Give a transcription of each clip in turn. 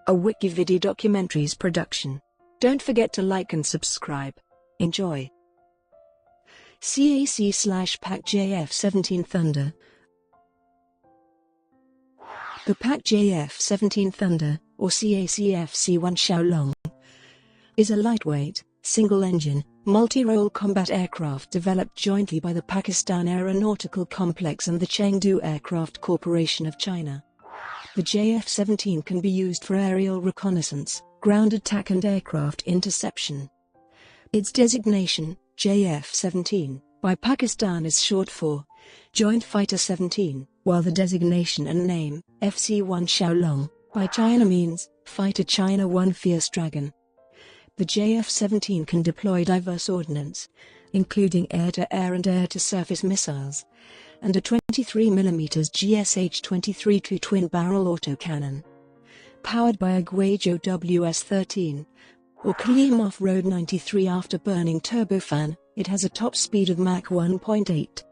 a WikiVidi documentaries production. Don't forget to like and subscribe. Enjoy. CAC/PAC JF-17 Thunder. The PAC JF-17 Thunder, or CAC FC-1 Xiaolong, is a lightweight, single-engine, multi-role combat aircraft developed jointly by the Pakistan Aeronautical Complex and the Chengdu Aircraft Corporation of China. The JF-17 can be used for aerial reconnaissance, ground attack and aircraft interception. Its designation, JF-17, by Pakistan is short for Joint Fighter 17, while the designation and name, FC-1 Xiaolong, by China means Fighter China 1 Fierce Dragon. The JF-17 can deploy diverse ordnance, including air-to-air and air-to-surface missiles, and a 23mm GSH-23 twin-barrel autocannon. Powered by a Guizhou WS-13, or Klimov RD-93 afterburning turbofan, it has a top speed of Mach 1.8.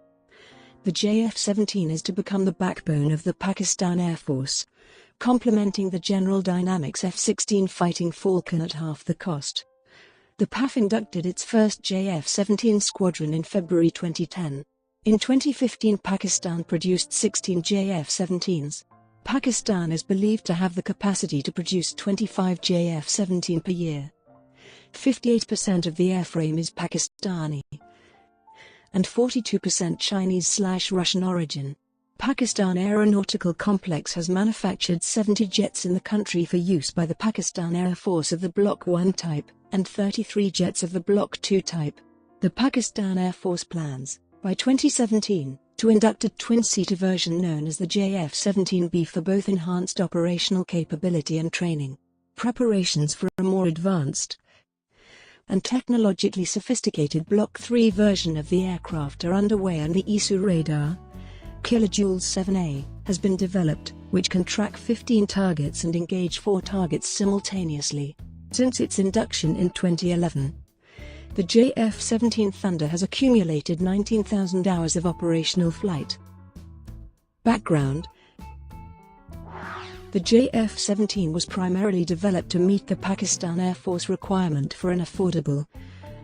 The JF-17 is to become the backbone of the Pakistan Air Force, complementing the General Dynamics F-16 fighting Falcon at half the cost. The PAF inducted its first JF-17 squadron in February 2010. In 2015, Pakistan produced 16 JF-17s. Pakistan is believed to have the capacity to produce 25 JF-17 per year. 58% of the airframe is Pakistani, and 42% Chinese/Russian origin. Pakistan Aeronautical Complex has manufactured 70 jets in the country for use by the Pakistan Air Force of the Block 1 type, and 33 jets of the Block 2 type. The Pakistan Air Force plans, by 2017, to induct a twin-seater version known as the JF-17B for both enhanced operational capability and training. Preparations for a more advanced and technologically sophisticated Block 3 version of the aircraft are underway, and the ISU radar, Kilojoule 7A, has been developed, which can track 15 targets and engage 4 targets simultaneously. Since its induction in 2011, the JF-17 Thunder has accumulated 19,000 hours of operational flight. Background: the JF-17 was primarily developed to meet the Pakistan Air Force requirement for an affordable,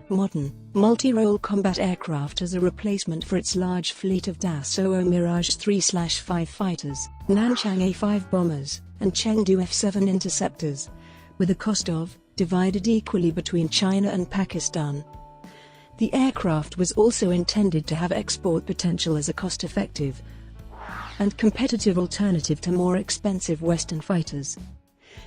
modern, multi-role combat aircraft as a replacement for its large fleet of Dassault Mirage 3/5 fighters, Nanchang A-5 bombers, and Chengdu F-7 interceptors, with a cost of, divided equally between China and Pakistan. The aircraft was also intended to have export potential as a cost-effective and competitive alternative to more expensive Western fighters.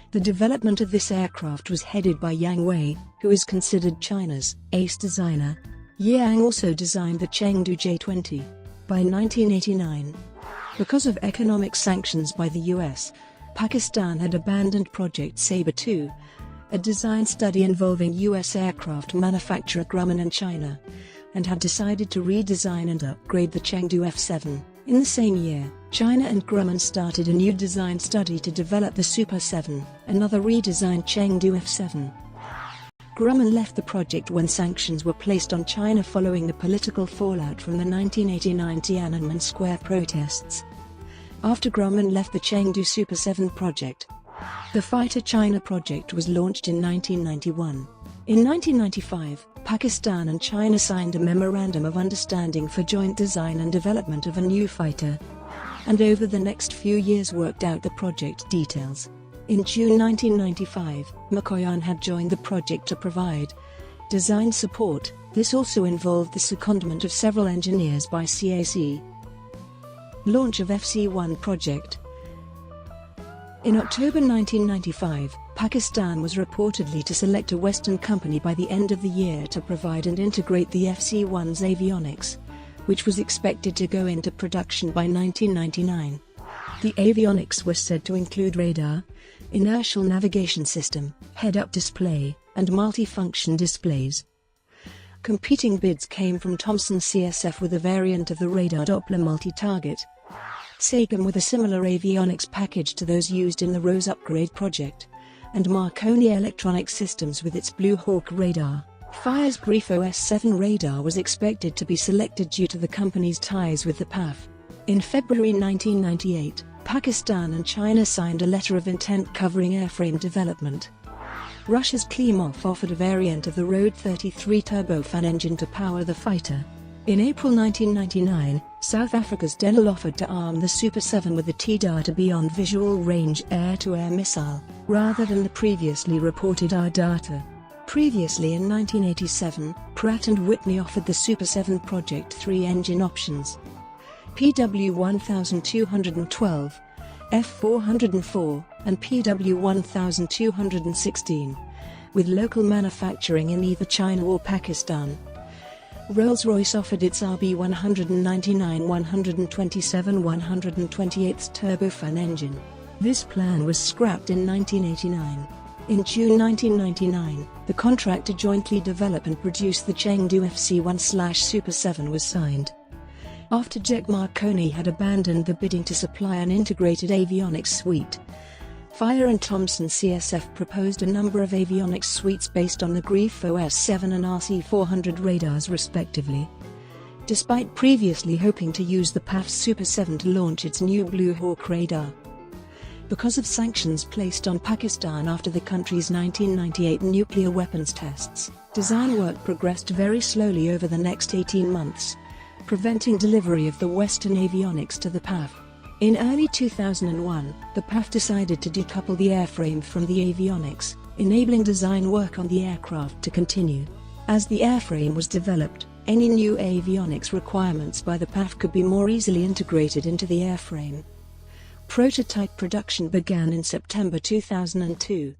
The development of this aircraft was headed by Yang Wei, who is considered China's ace designer. Yang also designed the Chengdu J-20. By 1989, because of economic sanctions by the US, Pakistan had abandoned Project Sabre II, a design study involving US aircraft manufacturer Grumman in China, and had decided to redesign and upgrade the Chengdu F-7. In the same year, China and Grumman started a new design study to develop the Super 7, another redesigned Chengdu F-7. Grumman left the project when sanctions were placed on China following the political fallout from the 1989 Tiananmen Square protests. After Grumman left the Chengdu Super 7 project, the Fighter China project was launched in 1991. In 1995, Pakistan and China signed a Memorandum of Understanding for joint design and development of a new fighter, and over the next few years worked out the project details. In June 1995, Mach had joined the project to provide design support. This also involved the secondment of several engineers by CAC. Launch of FC-1 project. In October 1995, Pakistan was reportedly to select a Western company by the end of the year to provide and integrate the FC-1's avionics, which was expected to go into production by 1999. The avionics was said to include radar, inertial navigation system, head-up display, and multifunction displays. Competing bids came from Thomson CSF with a variant of the radar Doppler multi-target, Sagem with a similar avionics package to those used in the Rose upgrade project, and Marconi Electronic Systems with its Blue Hawk radar. Fire's Brief OS-7 radar was expected to be selected due to the company's ties with the PAF. In February 1998, Pakistan and China signed a letter of intent covering airframe development. Russia's Klimov offered a variant of the RD-93 turbofan engine to power the fighter. In April 1999, South Africa's Denel offered to arm the Super-7 with the T-Data Beyond Visual Range air-to-air missile, rather than the previously reported R-Data. Previously in 1987, Pratt & Whitney offered the Super-7 Project 3 engine options. PW-1212, F-404, and PW-1216, with local manufacturing in either China or Pakistan. Rolls-Royce offered its RB-199-127-128 turbofan engine. This plan was scrapped in 1989. In June 1999, the contract to jointly develop and produce the Chengdu FC-1 Super-7 was signed. After Jack Marconi had abandoned the bidding to supply an integrated avionics suite, Fire and Thomson CSF proposed a number of avionics suites based on the Guizhou WS-13 and RC-400 radars respectively. Despite previously hoping to use the PAF Super-7 to launch its new Blue Hawk radar. Because of sanctions placed on Pakistan after the country's 1998 nuclear weapons tests, design work progressed very slowly over the next 18 months, preventing delivery of the Western avionics to the PAF. In early 2001, the PAF decided to decouple the airframe from the avionics, enabling design work on the aircraft to continue. As the airframe was developed, any new avionics requirements by the PAF could be more easily integrated into the airframe. Prototype production began in September 2002.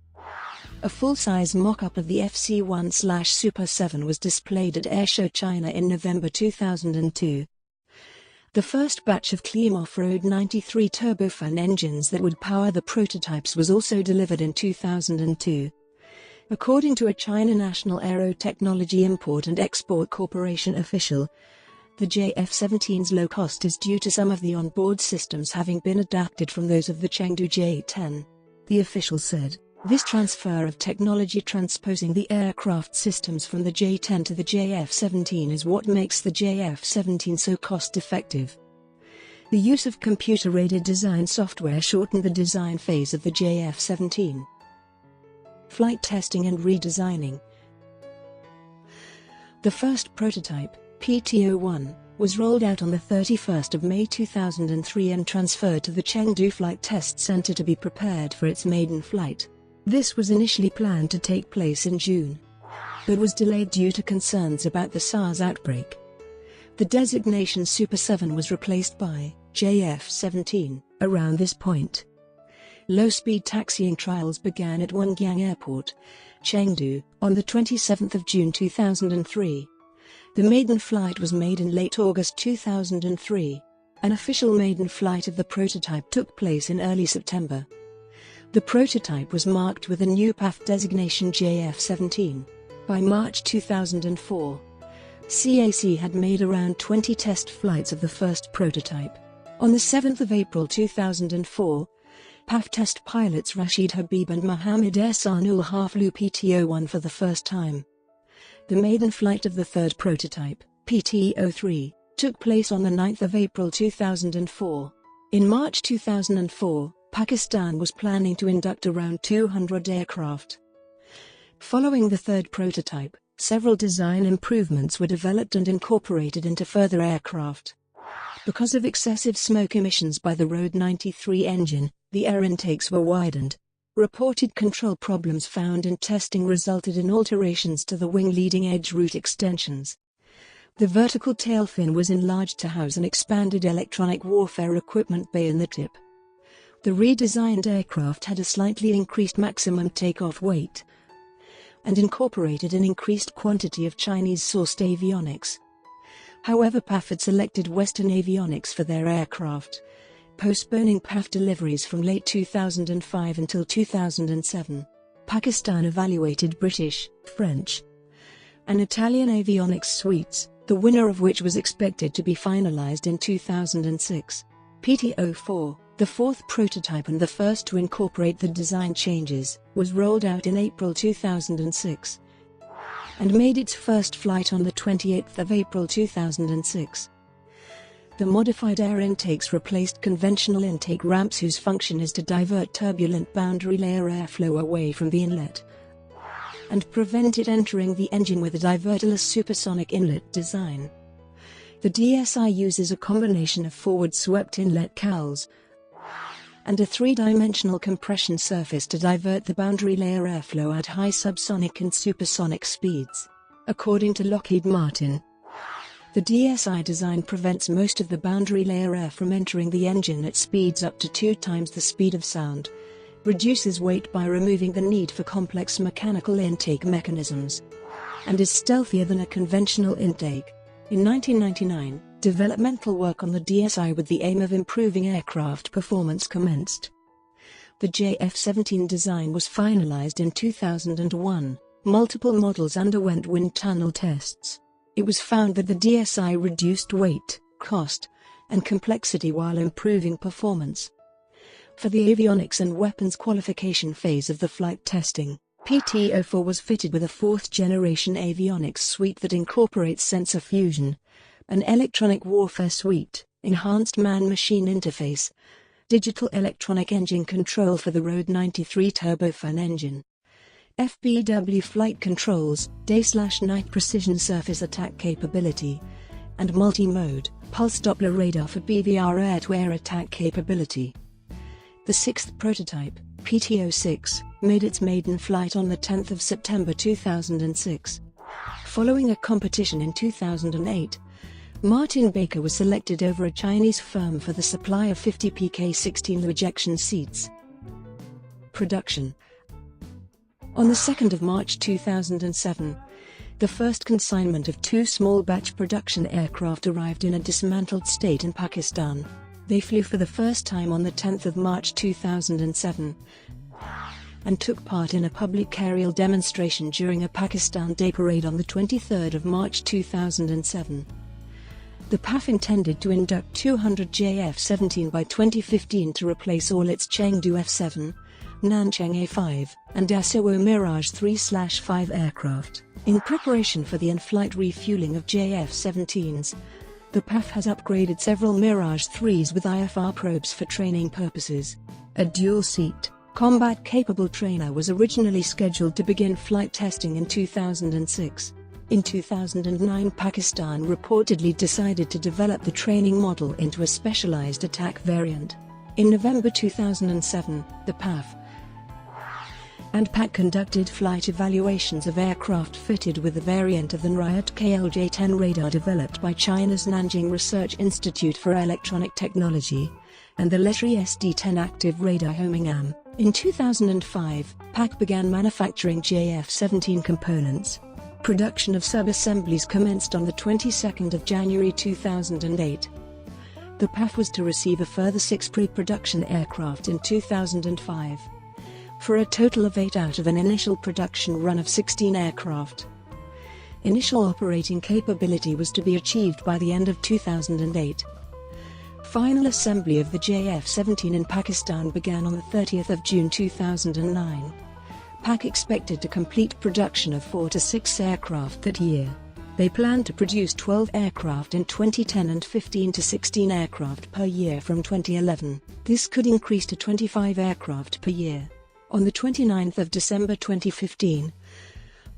A full-size mock-up of the FC-1 Super-7 was displayed at Airshow China in November 2002. The first batch of Klimov RD-93 turbofan engines that would power the prototypes was also delivered in 2002. According to a China National Aero Technology Import and Export Corporation official, the JF-17's low cost is due to some of the onboard systems having been adapted from those of the Chengdu J-10. The official said, "This transfer of technology transposing the aircraft systems from the J-10 to the JF-17 is what makes the JF-17 so cost-effective. The use of computer-aided design software shortened the design phase of the JF-17. Flight testing and redesigning. The first prototype, PT-01, was rolled out on the 31st of May 2003 and transferred to the Chengdu Flight Test Center to be prepared for its maiden flight. This was initially planned to take place in June, but was delayed due to concerns about the SARS outbreak. The designation Super-7 was replaced by JF-17 around this point. Low-speed taxiing trials began at Wengyang Airport, Chengdu, on the 27th of June 2003. The maiden flight was made in late August 2003. An official maiden flight of the prototype took place in early September. The prototype was marked with a new PAF designation JF-17. By March 2004, CAC had made around 20 test flights of the first prototype. On the 7th of April 2004, PAF test pilots Rashid Habib and Mohammed Ehsanul flew PT-01 for the first time. The maiden flight of the third prototype, PT-03, took place on the 9th of April 2004. In March 2004, Pakistan was planning to induct around 200 aircraft. Following the third prototype, several design improvements were developed and incorporated into further aircraft. Because of excessive smoke emissions by the RD-93 engine, the air intakes were widened. Reported control problems found in testing resulted in alterations to the wing leading edge root extensions. The vertical tail fin was enlarged to house an expanded electronic warfare equipment bay in the tip. The redesigned aircraft had a slightly increased maximum takeoff weight and incorporated an increased quantity of Chinese-sourced avionics. However, PAF had selected Western avionics for their aircraft, postponing PAF deliveries from late 2005 until 2007. Pakistan evaluated British, French, and Italian avionics suites, the winner of which was expected to be finalized in 2006. PT-04, the fourth prototype and the first to incorporate the design changes, was rolled out in April 2006 and made its first flight on the 28th of April 2006. The modified air intakes replaced conventional intake ramps whose function is to divert turbulent boundary layer airflow away from the inlet and prevent it entering the engine with a diverterless supersonic inlet design. The DSI uses a combination of forward-swept inlet cowls and a three-dimensional compression surface to divert the boundary layer airflow at high subsonic and supersonic speeds. According to Lockheed Martin, the DSI design prevents most of the boundary layer air from entering the engine at speeds up to 2 times the speed of sound, reduces weight by removing the need for complex mechanical intake mechanisms, and is stealthier than a conventional intake. In 1999, developmental work on the DSI with the aim of improving aircraft performance commenced. The JF-17 design was finalized in 2001. Multiple models underwent wind tunnel tests. It was found that the DSI reduced weight, cost, and complexity while improving performance. For the avionics and weapons qualification phase of the flight testing, PT-04 was fitted with a 4th-generation avionics suite that incorporates sensor fusion, an electronic warfare suite, enhanced man-machine interface, digital electronic engine control for the RD-93 turbofan engine, FBW flight controls, day/night precision surface attack capability, and multi-mode, pulse Doppler radar for BVR air-to-air attack capability. The 6th prototype, PT-06, made its maiden flight on 10 September 2006. Following a competition in 2008, Martin Baker was selected over a Chinese firm for the supply of 50 PK-16 ejection seats. Production. On 2 March 2007, the first consignment of 2 small batch production aircraft arrived in a dismantled state in Pakistan. They flew for the first time on 10 March 2007 and took part in a public aerial demonstration during a Pakistan Day parade on 23 March 2007. The PAF intended to induct 200 JF-17 by 2015 to replace all its Chengdu F-7, Nanchang A-5, and Dassault Mirage 3/5 aircraft. In preparation for the in-flight refueling of JF-17s, the PAF has upgraded several Mirage 3s with IFR probes for training purposes. A dual-seat, combat-capable trainer was originally scheduled to begin flight testing in 2006. In 2009, Pakistan reportedly decided to develop the training model into a specialized attack variant. In November 2007, the PAF and PAC conducted flight evaluations of aircraft fitted with a variant of the Nriat KLJ-10 radar developed by China's Nanjing Research Institute for Electronic Technology, and the Letri SD-10 active radar homing AM. In 2005, PAC began manufacturing JF-17 components. Production of sub-assemblies commenced on the 22nd of January 2008. The PAF was to receive a further 6 pre-production aircraft in 2005, for a total of 8 out of an initial production run of 16 aircraft. Initial operating capability was to be achieved by the end of 2008. Final assembly of the JF-17 in Pakistan began on 30 June 2009. PAC expected to complete production of 4 to 6 aircraft that year. They planned to produce 12 aircraft in 2010 and 15 to 16 aircraft per year from 2011. This could increase to 25 aircraft per year. On 29 December 2015,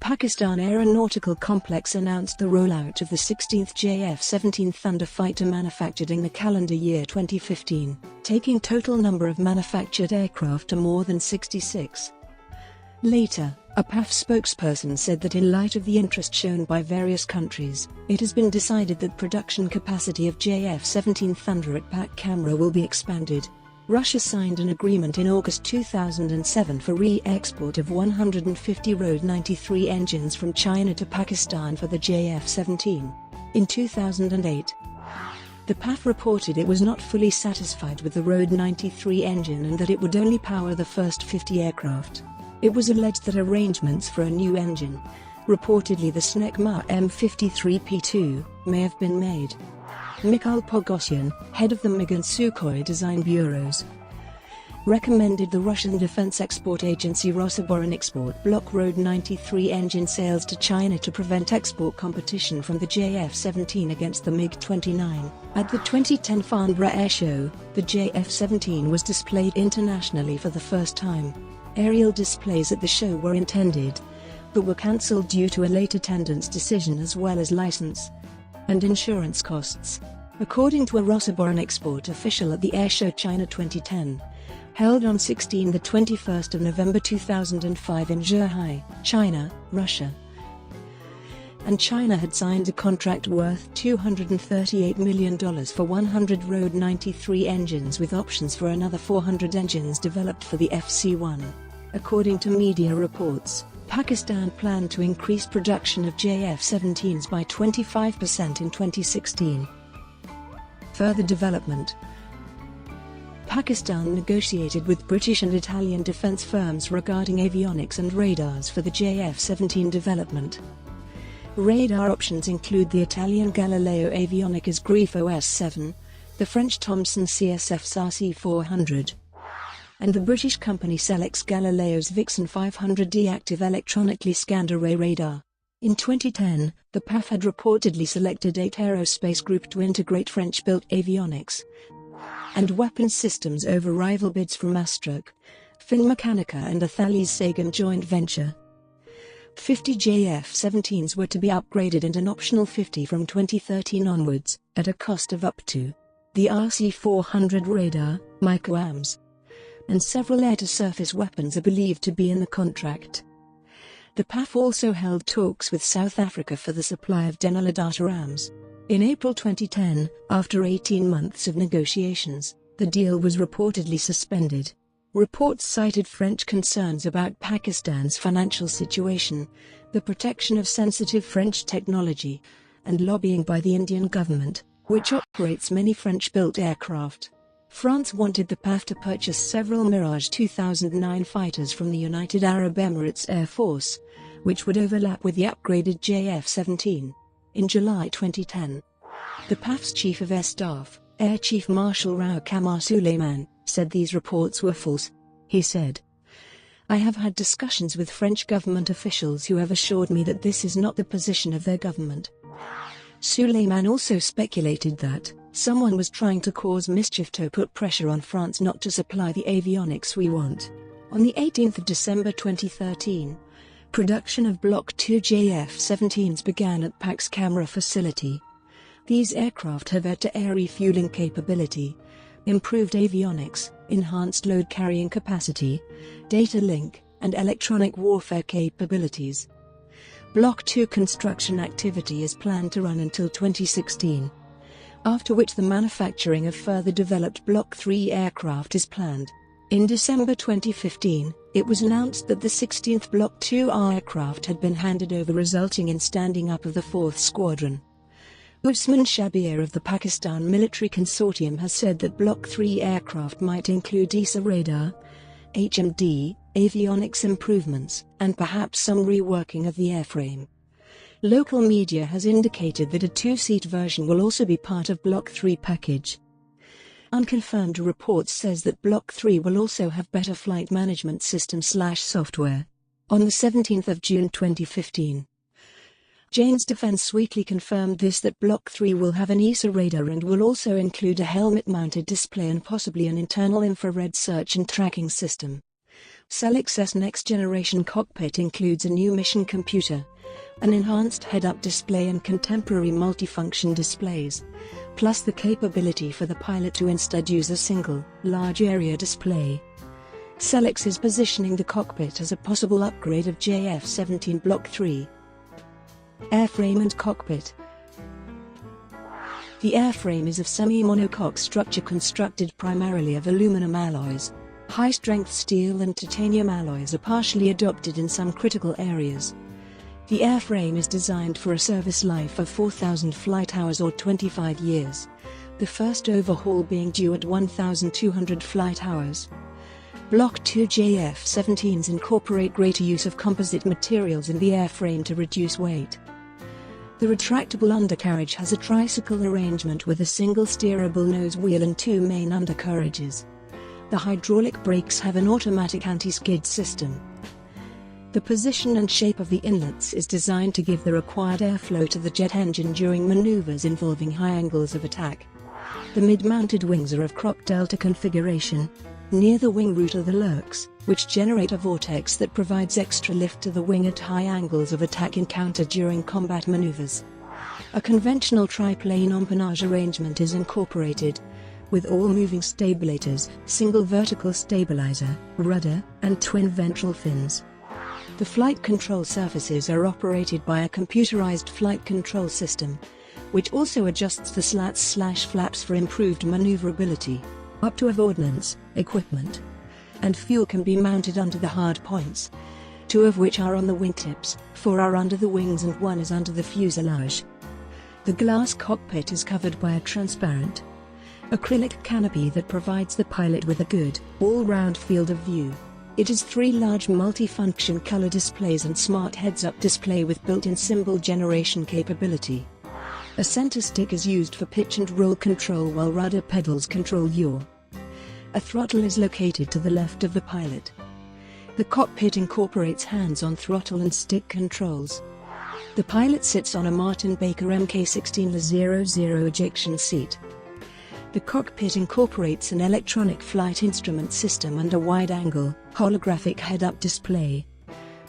Pakistan Aeronautical Complex announced the rollout of the 16th JF-17 Thunder fighter manufactured in the calendar year 2015, taking total number of manufactured aircraft to more than 66. Later, a PAF spokesperson said that in light of the interest shown by various countries, it has been decided that production capacity of JF-17 Thunder at PAC Camera will be expanded. Russia signed an agreement in August 2007 for re-export of 150 RD-93 engines from China to Pakistan for the JF-17. In 2008, the PAF reported it was not fully satisfied with the RD-93 engine and that it would only power the first 50 aircraft. It was alleged that arrangements for a new engine, reportedly the SNEC Mach M53P2, may have been made. Mikhail Pogosyan, head of the MiG and Sukhoi design bureaus, recommended the Russian defense export agency Rosoboronexport block RD-93 engine sales to China to prevent export competition from the JF-17 against the MiG-29. At the 2010 Farnborough Air Show, the JF-17 was displayed internationally for the first time. Aerial displays at the show were intended, but were cancelled due to a late attendance decision as well as license and insurance costs. According to a Rosoboronexport official at the Air Show China 2010, held on 21 November 2005 in Zhuhai, China, Russia. And China had signed a contract worth $238 million for 100 RD-93 engines with options for another 400 engines developed for the FC-1. According to media reports, Pakistan planned to increase production of JF-17s by 25% in 2016. Further development. Pakistan negotiated with British and Italian defence firms regarding avionics and radars for the JF-17 development. Radar options include the Italian Galileo Avionicas Guizhou WS-13, the French Thomson CSF SAR-C400, and the British company Selex Galileo's Vixen 500D active electronically scanned array radar. In 2010, the PAF had reportedly selected 8 aerospace group to integrate French-built avionics and weapons systems over rival bids from Astruc, Finmeccanica and a Thales Sagan joint venture. 50 JF-17s were to be upgraded and an optional 50 from 2013 onwards, at a cost of up to the RC-400 radar, microarms, and several air-to-surface weapons are believed to be in the contract. The PAF also held talks with South Africa for the supply of Denali arms. In April 2010, after 18 months of negotiations, the deal was reportedly suspended. Reports cited French concerns about Pakistan's financial situation, the protection of sensitive French technology, and lobbying by the Indian government, which operates many French-built aircraft. France wanted the PAF to purchase several Mirage 2009 fighters from the United Arab Emirates Air Force, which would overlap with the upgraded JF-17. In July 2010, the PAF's Chief of Air Staff, Air Chief Marshal Rao Qamar Suleiman, said these reports were false. He said, "I have had discussions with French government officials who have assured me that this is not the position of their government." Suleiman also speculated that someone was trying to cause mischief to put pressure on France not to supply the avionics we want. On the 18th of December 2013, production of Block 2 JF-17s began at PAC's Camera facility. These aircraft have air-to-air refueling capability, improved avionics, enhanced load-carrying capacity, data link, and electronic warfare capabilities. Block 2 construction activity is planned to run until 2016, after which the manufacturing of further developed Block 3 aircraft is planned. In December 2015, it was announced that the 16th Block 2 aircraft had been handed over, resulting in standing up of the 4th Squadron. Usman Shabir of the Pakistan Military Consortium has said that Block 3 aircraft might include ESA radar, HMD, avionics improvements, and perhaps some reworking of the airframe. Local media has indicated that a 2-seat version will also be part of Block 3 package. Unconfirmed reports says that Block 3 will also have better flight management system/software. On the 17th of June 2015, Jane's Defense Weekly confirmed this, that Block 3 will have an ESA radar and will also include a helmet-mounted display and possibly an internal infrared search and tracking system. Selex's next-generation cockpit includes a new mission computer, an enhanced head-up display and contemporary multifunction displays, plus the capability for the pilot to instead use a single, large-area display. Selex is positioning the cockpit as a possible upgrade of JF-17 Block 3. Airframe and cockpit. The airframe is of semi-monocoque structure constructed primarily of aluminum alloys. High-strength steel and titanium alloys are partially adopted in some critical areas. The airframe is designed for a service life of 4,000 flight hours or 25 years, the first overhaul being due at 1,200 flight hours. Block 2 JF-17s incorporate greater use of composite materials in the airframe to reduce weight. The retractable undercarriage has a tricycle arrangement with a single steerable nose wheel and 2 main undercarriages. The The hydraulic brakes have an automatic anti-skid system. The position and shape of the inlets is designed to give the required airflow to the jet engine during maneuvers involving high angles of attack. The mid-mounted wings are of crop delta configuration. Near the wing root are the lurks, which generate a vortex that provides extra lift to the wing at high angles of attack encountered during combat maneuvers. A conventional triplane empennage arrangement is incorporated, with all moving stabilators, single vertical stabilizer, rudder, and twin ventral fins. The flight control surfaces are operated by a computerized flight control system, which also adjusts the slats/flaps for improved maneuverability. Up to of ordnance, equipment, and fuel can be mounted under the hard points, 2 of which are on the wingtips, 4 are under the wings and 1 is under the fuselage. The glass cockpit is covered by a transparent acrylic canopy that provides the pilot with a good, all-round field of view. It has 3 large multi-function color displays and smart heads-up display with built-in symbol generation capability. A center stick is used for pitch and roll control while rudder pedals control yaw. A throttle is located to the left of the pilot. The cockpit incorporates hands-on throttle and stick controls. The pilot sits on a Martin Baker Mk16-00 ejection seat. The cockpit incorporates an electronic flight instrument system and a wide-angle, holographic head-up display,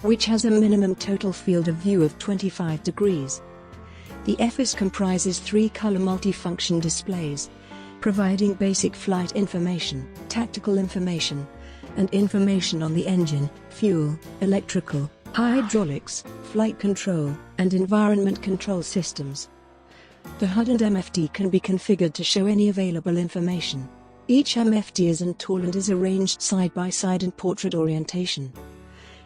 which has a minimum total field of view of 25 degrees. The FS comprises 3 color multifunction displays, providing basic flight information, tactical information, and information on the engine, fuel, electrical, hydraulics, flight control, and environment control systems. The HUD and MFD can be configured to show any available information. Each MFD is tall and is arranged side by side in portrait orientation.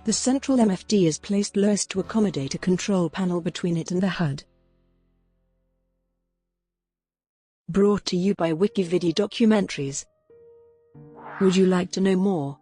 The central MFD is placed lowest to accommodate a control panel between it and the HUD. Brought to you by WikiVidi Documentaries. Would you like to know more?